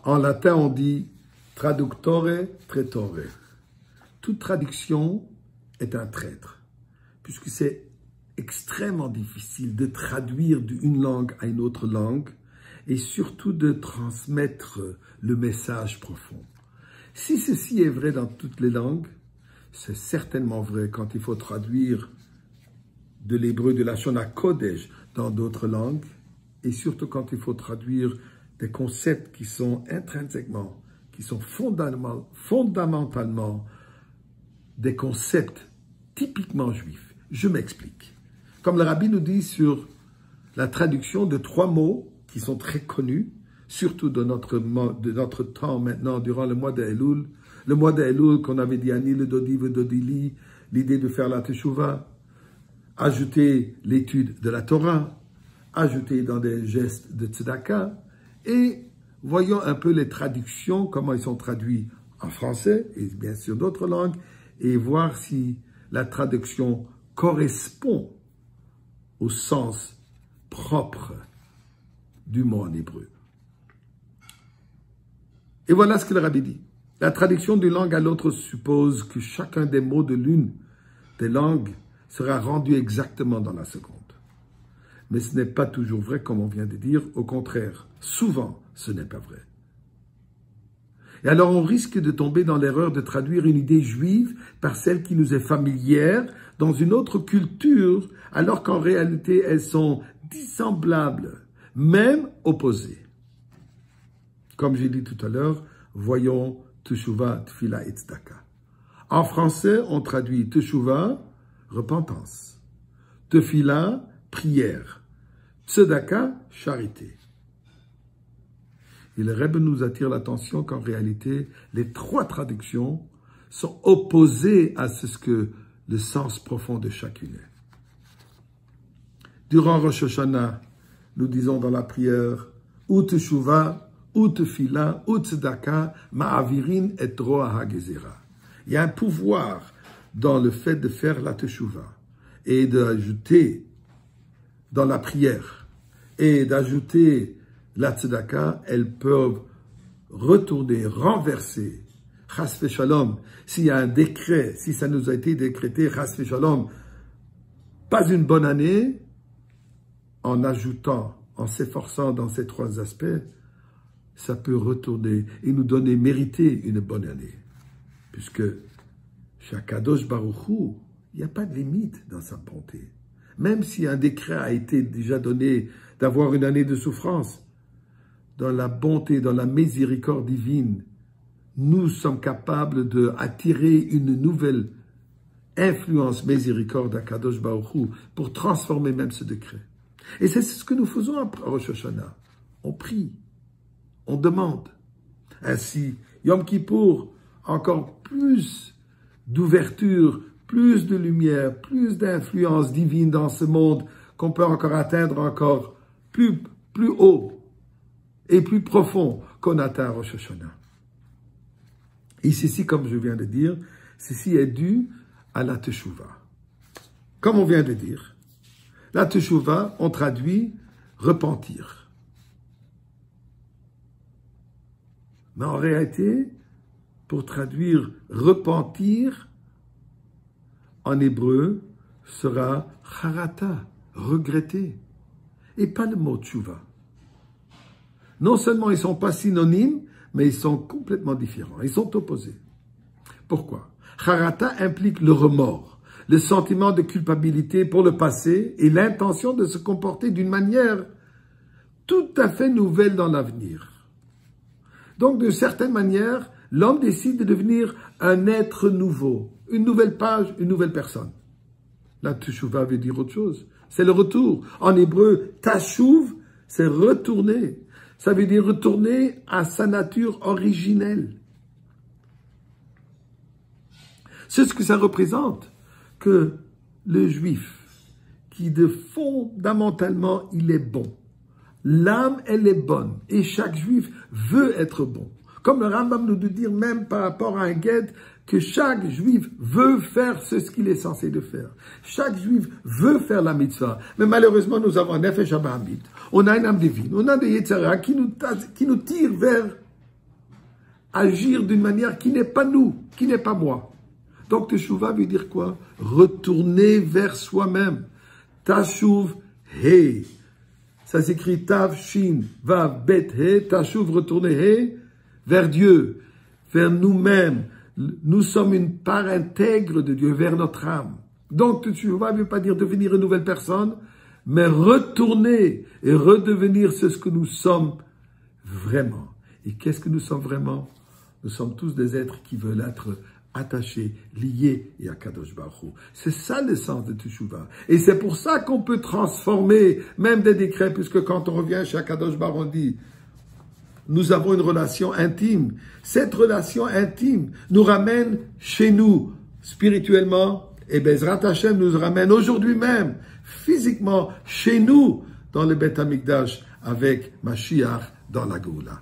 En latin, on dit traductore traitore. Toute traduction est un traître, puisque c'est extrêmement difficile de traduire d'une langue à une autre langue et surtout de transmettre le message profond. Si ceci est vrai dans toutes les langues, c'est certainement vrai quand il faut traduire de l'hébreu de la Shona Kodesh dans d'autres langues et surtout quand il faut traduire des concepts qui sont intrinsèquement, qui sont fondamentalement des concepts typiquement juifs. Je m'explique. Comme le rabbi nous dit sur la traduction de 3 mots qui sont très connus, surtout de notre temps maintenant, durant le mois d'Elul. Le mois d'Elul qu'on avait dit Ani le Dodi ve Dodili, l'idée de faire la Teshuvah, ajouter l'étude de la Torah, ajouter dans des gestes de Tzedaka, et voyons un peu les traductions, comment ils sont traduits en français, et bien sûr d'autres langues, et voir si la traduction correspond au sens propre du mot en hébreu. Et voilà ce que le rabbi dit. La traduction d'une langue à l'autre suppose que chacun des mots de l'une des langues sera rendu exactement dans la seconde. Mais ce n'est pas toujours vrai, comme on vient de dire. Au contraire, souvent, ce n'est pas vrai. Et alors, on risque de tomber dans l'erreur de traduire une idée juive par celle qui nous est familière dans une autre culture, alors qu'en réalité, elles sont dissemblables, même opposées. Comme j'ai dit tout à l'heure, voyons Teshuvah, Tfila et Tzedaka. En français, on traduit Teshuvah, repentance. Tefila, prière. Tzedaka, charité. Et le Rebbe nous attire l'attention qu'en réalité, les 3 traductions sont opposées à ce que le sens profond de chacune est. Durant Rosh Hashanah, nous disons dans la prière, ou Teshuvah, ou Tefila, ou Tzedaka, ma'avirin et roa hagezera. Il y a un pouvoir dans le fait de faire la Teshuvah et d'ajouter dans la prière et d'ajouter la Tzedaka, elles peuvent retourner, renverser, chas v'shalom, s'il y a un décret, si ça nous a été décrété, chas v'shalom, pas une bonne année, en ajoutant, en s'efforçant dans ces 3 aspects, ça peut retourner et nous donner, mériter une bonne année. Puisque chez Kadosh Baruch Hu, il n'y a pas de limite dans sa bonté. Même si un décret a été déjà donné d'avoir une année de souffrance, dans la bonté, dans la miséricorde divine, nous sommes capables d'attirer une nouvelle influence miséricorde à Kadosh Baruch Hu pour transformer même ce décret. Et c'est ce que nous faisons à Rosh Hashanah. On prie, on demande. Ainsi, Yom Kippour, encore plus d'ouverture, plus de lumière, plus d'influence divine dans ce monde qu'on peut encore atteindre encore plus haut et plus profond qu'on atteint à Rosh Hashanah. Et ceci, comme je viens de dire, ceci est dû à la Teshuvah. Comme on vient de dire, la Teshuvah, on traduit repentir. Mais en réalité, pour traduire repentir, en hébreu, sera charata, regretter, et pas le mot teshuvah. Non seulement ils ne sont pas synonymes, mais ils sont complètement différents, ils sont opposés. Pourquoi? Charata implique le remords, le sentiment de culpabilité pour le passé et l'intention de se comporter d'une manière tout à fait nouvelle dans l'avenir. Donc, d'une certaine manière, l'homme décide de devenir un être nouveau, une nouvelle page, une nouvelle personne. La teshuvah veut dire autre chose. C'est le retour. En hébreu, tashuv, c'est retourner. Ça veut dire retourner à sa nature originelle. C'est ce que ça représente, que le juif, qui fondamentalement, il est bon. L'âme, elle est bonne. Et chaque juif veut être bon. Comme le Rambam nous dit dire même par rapport à un guet, que chaque juif veut faire ce qu'il est censé de faire. Chaque juif veut faire la mitzvah. Mais malheureusement, nous avons un nefesh habahamit. On a une âme divine. On a des yetzara qui nous tire vers agir d'une manière qui n'est pas nous, qui n'est pas moi. Donc Teshuvah veut dire quoi? Retourner vers soi-même. Tashuv He. Ça s'écrit Tav Shin Vav Bet He. Tashuv, retourner He, vers Dieu, vers nous-mêmes. Nous sommes une part intègre de Dieu, vers notre âme. Donc Teshuvah ne veut pas dire devenir une nouvelle personne, mais retourner et redevenir ce que nous sommes vraiment. Et qu'est-ce que nous sommes vraiment? Nous sommes tous des êtres qui veulent être attachés, liés à Kadosh Baruch Hu. C'est ça l'essence de Teshuvah. Et c'est pour ça qu'on peut transformer même des décrets, puisque quand on revient chez Kadosh Baruch Hu, on dit, nous avons une relation intime. Cette relation intime nous ramène chez nous, spirituellement, et Bezrat Hashem nous ramène aujourd'hui même, physiquement, chez nous, dans le Beth Amikdash, avec Mashiach dans la Goula.